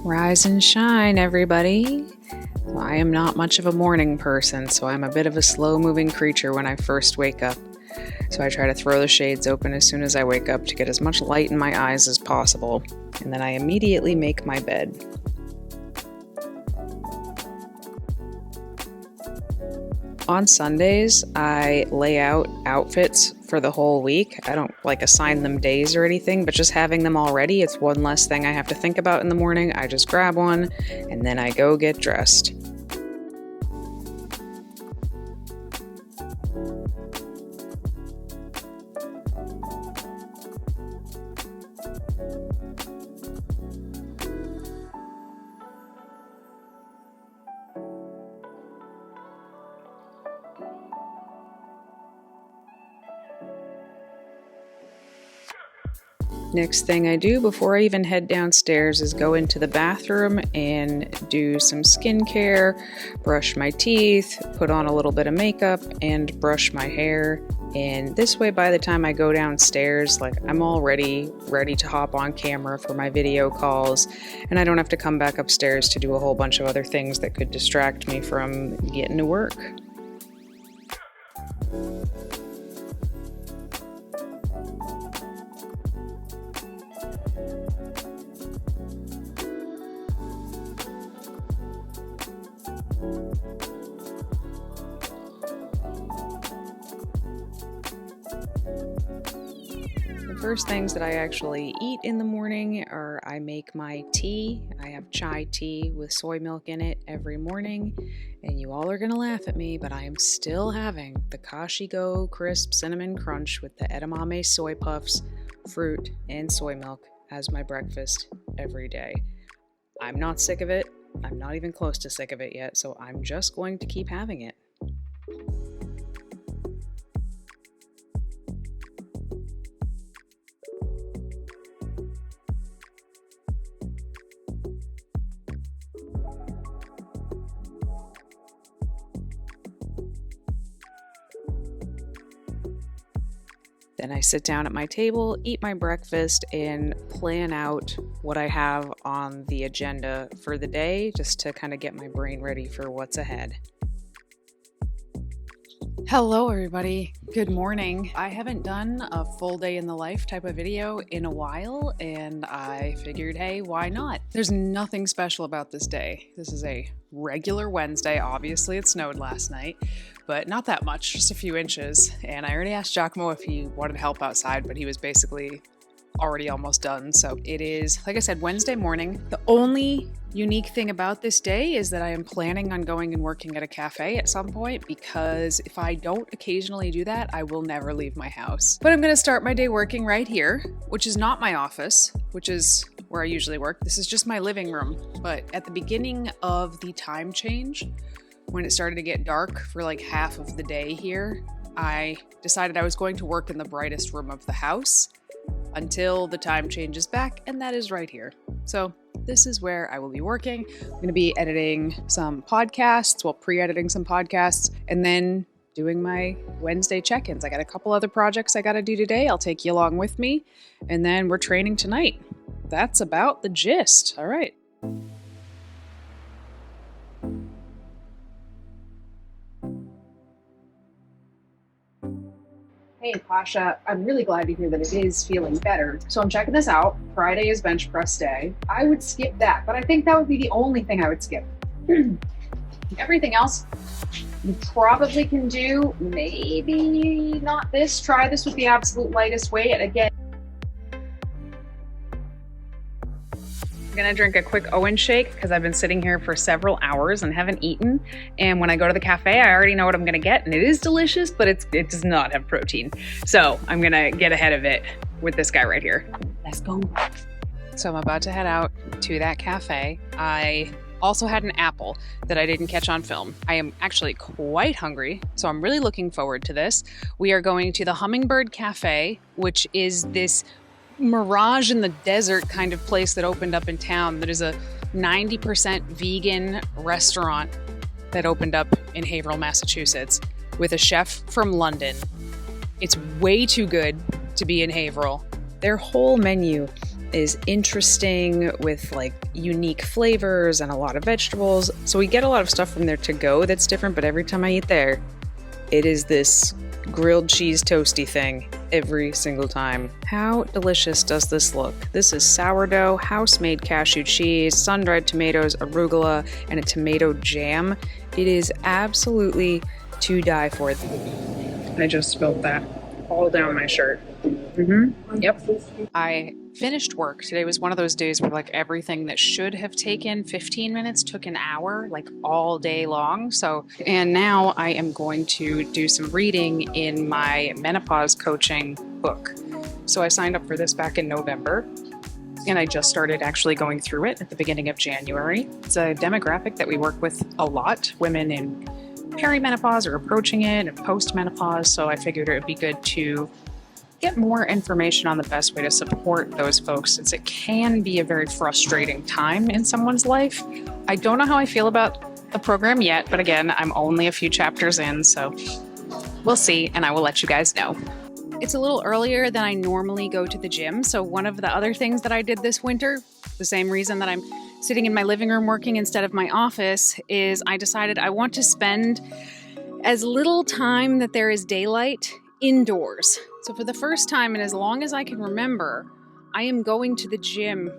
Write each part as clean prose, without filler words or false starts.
Rise and shine, everybody. Well, I am not much of a morning person, so I'm a bit of a slow-moving creature when I first wake up. So I try to throw the shades open as soon as I wake up to get as much light in my eyes as possible, and then I immediately make my bed. On Sundays, I lay out outfits for the whole week. I don't assign them days or anything, but just having them all ready, it's one less thing I have to think about in the morning. I just grab one and then I go get dressed. Next thing I do before I even head downstairs is go into the bathroom and do some skincare, brush my teeth, put on a little bit of makeup, and brush my hair. And this way, by the time I go downstairs, I'm already ready to hop on camera for my video calls, and I don't have to come back upstairs to do a whole bunch of other things that could distract me from getting to work. The first things that I actually eat in the morning are I make my tea. I have chai tea with soy milk in it every morning, and you all are gonna laugh at me, but I am still having the 𝐃𝐨𝐧'𝐭 crisp cinnamon crunch with the edamame soy puffs, fruit, and soy milk as my breakfast every day. I'm not sick of it. I'm not even close to sick of it yet, so I'm just going to keep having it. Then I sit down at my table, eat my breakfast, and plan out what I have on the agenda for the day, just to kind of get my brain ready for what's ahead. Hello everybody, good morning. I haven't done a full day in the life type of video in a while, and I figured, hey, why not? There's nothing special about this day. This is a regular Wednesday. Obviously it snowed last night, but not that much, just a few inches. And I already asked 𝐶𝐿𝐵 if he wanted help outside, but he was basically already almost done. So it is, like I said, Wednesday morning. The only unique thing about this day is that I am planning on going and working at a cafe at some point, because if I don't occasionally do that, I will never leave my house. But I'm gonna start my day working right here, which is not my office, which is where I usually work. This is just my living room. But at the beginning of the time change, when it started to get dark for half of the day here, I decided I was going to work in the brightest room of the house until the time changes back, and that is right here. So this is where I will be working. I'm going to be editing some podcasts, pre-editing some podcasts, and then doing my Wednesday check-ins. I got a couple other projects I got to do today. I'll take you along with me, and then we're training tonight. That's about the gist. All right. Hey, Pasha, I'm really glad to hear that it is feeling better. So I'm checking this out. Friday is bench press day. I would skip that, but I think that would be the only thing I would skip. Everything else you probably can do. Maybe not this. Try this with the absolute lightest weight. Again, I'm gonna drink a quick 𝐬𝐮𝐬𝐜𝐫𝐿 shake because I've been sitting here for several hours and haven't eaten. And when I go to the cafe, I already know what I'm gonna get, and it is delicious, but it does not have protein. So I'm gonna get ahead of it with this guy right here. Let's go. So I'm about to head out to that cafe. I also had an apple that I didn't catch on film. I am actually quite hungry, so I'm really looking forward to this. We are going to the Hummingbird Cafe, which is this mirage in the desert kind of place that opened up in town. That is a 90% vegan restaurant that opened up in Haverhill, Massachusetts, with a chef from London. It's way too good to be in Haverhill. Their whole menu is interesting with like unique flavors and a lot of vegetables. So we get a lot of stuff from there to go that's different, but every time I eat there, it is this grilled cheese toasty thing every single time. How delicious does this look? This is sourdough, house-made cashew cheese, sun-dried tomatoes, arugula, and a tomato jam. It is absolutely to die for. I just spilled that all down my shirt. Yep. I finished work. Today was one of those days where like everything that should have taken 15 minutes took an hour, like all day long. And now I am going to do some reading in my menopause coaching book. So I signed up for this back in November, and I just started actually going through it at the beginning of January. It's a demographic that we work with a lot, women in perimenopause or approaching it and post-menopause. So I figured it would be good to get more information on the best way to support those folks, since it can be a very frustrating time in someone's life. I don't know how I feel about the program yet, but again, I'm only a few chapters in, so we'll see, and I will let you guys know. It's a little earlier than I normally go to the gym, so one of the other things that I did this winter, the same reason that I'm sitting in my living room working instead of my office, is I decided I want to spend as little time that there is daylight indoors. So for the first time and as long as I can remember, I am going to the gym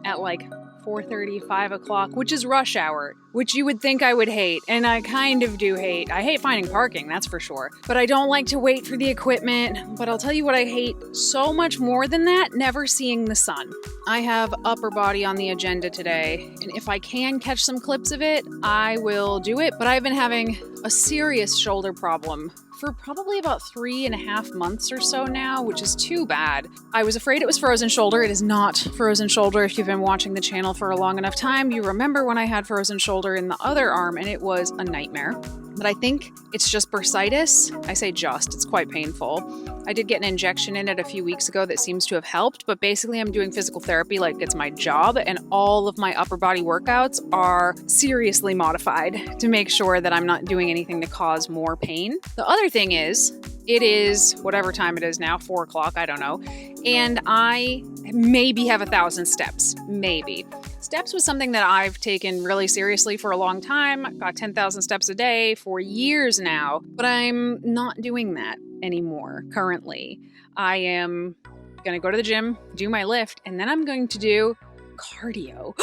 at like 4:30, 5 o'clock, which is rush hour, which you would think I would hate. And I kind of do hate. I hate finding parking, that's for sure. But I don't like to wait for the equipment. But I'll tell you what I hate so much more than that, never seeing the sun. I have upper body on the agenda today. And if I can catch some clips of it, I will do it. But I've been having a serious shoulder problem for probably about 3.5 months or so now, which is too bad. I was afraid it was frozen shoulder. It is not frozen shoulder. If you've been watching the channel for a long enough time, you remember when I had frozen shoulder in the other arm and it was a nightmare. But I think it's just bursitis. I say just, it's quite painful. I did get an injection in it a few weeks ago that seems to have helped, but basically I'm doing physical therapy like it's my job, and all of my upper body workouts are seriously modified to make sure that I'm not doing anything to cause more pain. The other thing is, it is whatever time it is now, 4 o'clock, I don't know, and I maybe have 1,000 steps, maybe. Steps was something that I've taken really seriously for a long time. I've got 10,000 steps a day for years now, but I'm not doing that anymore currently. I am gonna go to the gym, do my lift, and then I'm going to do cardio.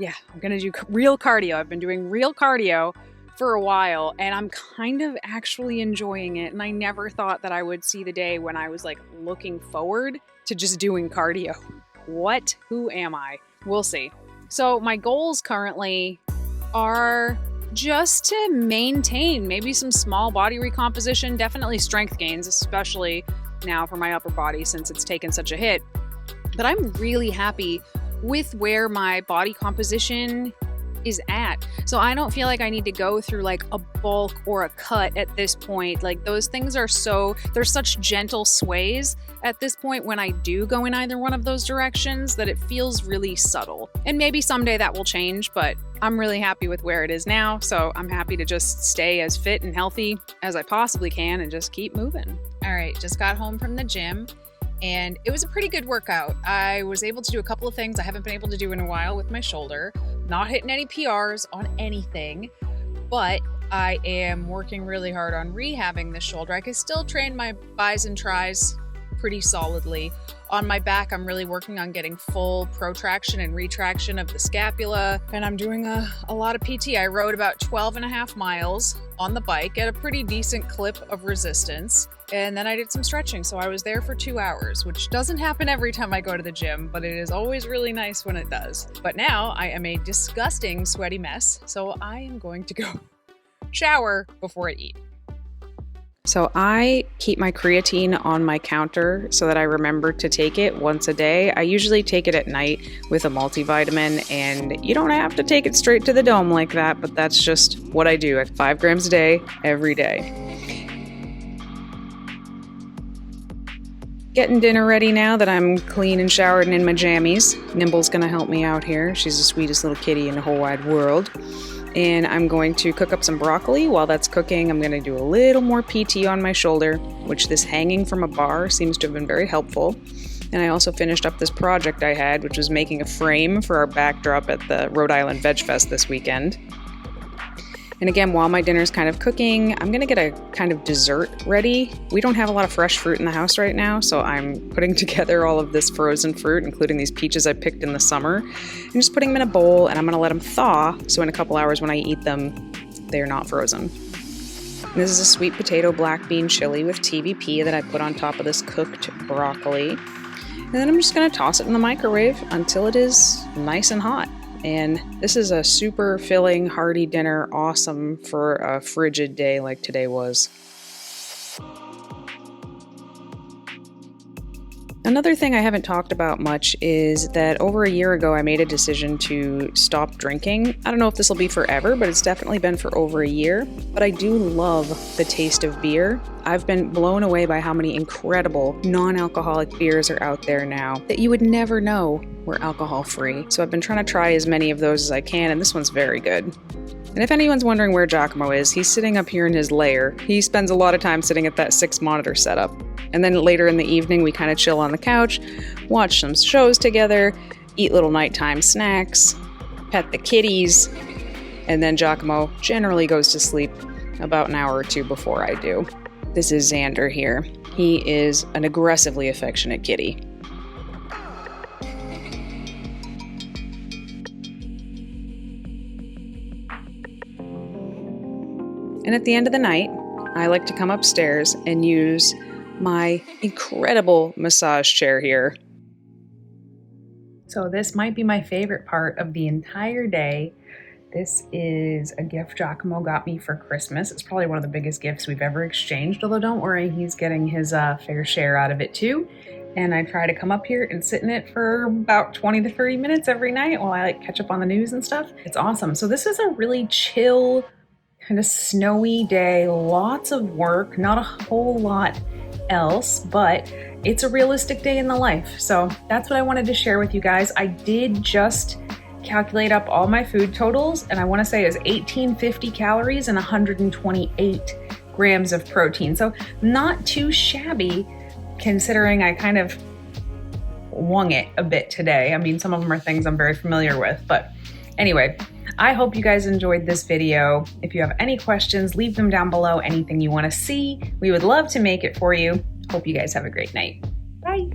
Yeah, I'm gonna do real cardio. I've been doing real cardio for a while, and I'm kind of actually enjoying it. And I never thought that I would see the day when I was like looking forward to just doing cardio. What? Who am I? We'll see. So my goals currently are just to maintain maybe some small body recomposition, definitely strength gains, especially now for my upper body since it's taken such a hit. But I'm really happy with where my body composition is at. So I don't feel like I need to go through like a bulk or a cut at this point. Like those things are there's such gentle sways at this point when I do go in either one of those directions that it feels really subtle. And maybe someday that will change, but I'm really happy with where it is now. So I'm happy to just stay as fit and healthy as I possibly can and just keep moving. All right, just got home from the gym, and it was a pretty good workout. I was able to do a couple of things I haven't been able to do in a while with my shoulder. Not hitting any PRs on anything, but I am working really hard on rehabbing the shoulder. I can still train my bis and tris pretty solidly. On my back, I'm really working on getting full protraction and retraction of the scapula, and I'm doing a lot of PT. I rode about 12.5 miles on the bike at a pretty decent clip of resistance, and then I did some stretching, so I was there for 2 hours, which doesn't happen every time I go to the gym, but it is always really nice when it does. But now I am a disgusting sweaty mess, so I am going to go shower before I eat. So I keep my creatine on my counter so that I remember to take it once a day. I usually take it at night with a multivitamin, and you don't have to take it straight to the dome like that, but that's just what I do at 5 grams a day, every day. Getting dinner ready now that I'm clean and showered and in my jammies. Nimble's gonna help me out here. She's the sweetest little kitty in the whole wide world. And I'm going to cook up some broccoli. While that's cooking, I'm gonna do a little more PT on my shoulder, which this hanging from a bar seems to have been very helpful. And I also finished up this project I had, which was making a frame for our backdrop at the Rhode Island Veg Fest this weekend. And again, while my dinner's kind of cooking, I'm gonna get a kind of dessert ready. We don't have a lot of fresh fruit in the house right now, so I'm putting together all of this frozen fruit, including these peaches I picked in the summer, and just putting them in a bowl, and I'm gonna let them thaw, so in a couple hours when I eat them, they're not frozen. And this is a sweet potato black bean chili with TVP that I put on top of this cooked broccoli. And then I'm just gonna toss it in the microwave until it is nice and hot. And this is a super filling, hearty dinner, awesome for a frigid day like today was. Another thing I haven't talked about much is that over a year ago I made a decision to stop drinking. I don't know if this will be forever, but it's definitely been for over a year. But I do love the taste of beer. I've been blown away by how many incredible non-alcoholic beers are out there now that you would never know were alcohol-free. So I've been trying to try as many of those as I can, and this one's very good. And if anyone's wondering where 𝐬𝐿𝐫𝐿 is, he's sitting up here in his lair. He spends a lot of time sitting at that 6-monitor setup. And then later in the evening, we kind of chill on the couch, watch some shows together, eat little nighttime snacks, pet the kitties, and then 𝐬𝐿𝐫𝐿 generally goes to sleep about an hour or two before I do. This is Xander here. He is an aggressively affectionate kitty. And at the end of the night, I like to come upstairs and use my incredible massage chair here. So this might be my favorite part of the entire day. This is a gift 𝐬𝐿𝐫𝐿 got me for Christmas. It's probably one of the biggest gifts we've ever exchanged, although don't worry, he's getting his fair share out of it too. And I try to come up here and sit in it for about 20 to 30 minutes every night while I like catch up on the news and stuff. It's awesome. So this is a really chill, kind of snowy day, lots of work, not a whole lot else, but it's a realistic day in the life. So that's what I wanted to share with you guys. I did just calculate up all my food totals, and I want to say it's 1850 calories and 128 grams of protein. So not too shabby considering I kind of wung it a bit today. I mean, some of them are things I'm very familiar with, but anyway, I hope you guys enjoyed this video. If you have any questions, leave them down below. Anything you want to see, we would love to make it for you. Hope you guys have a great night. Bye.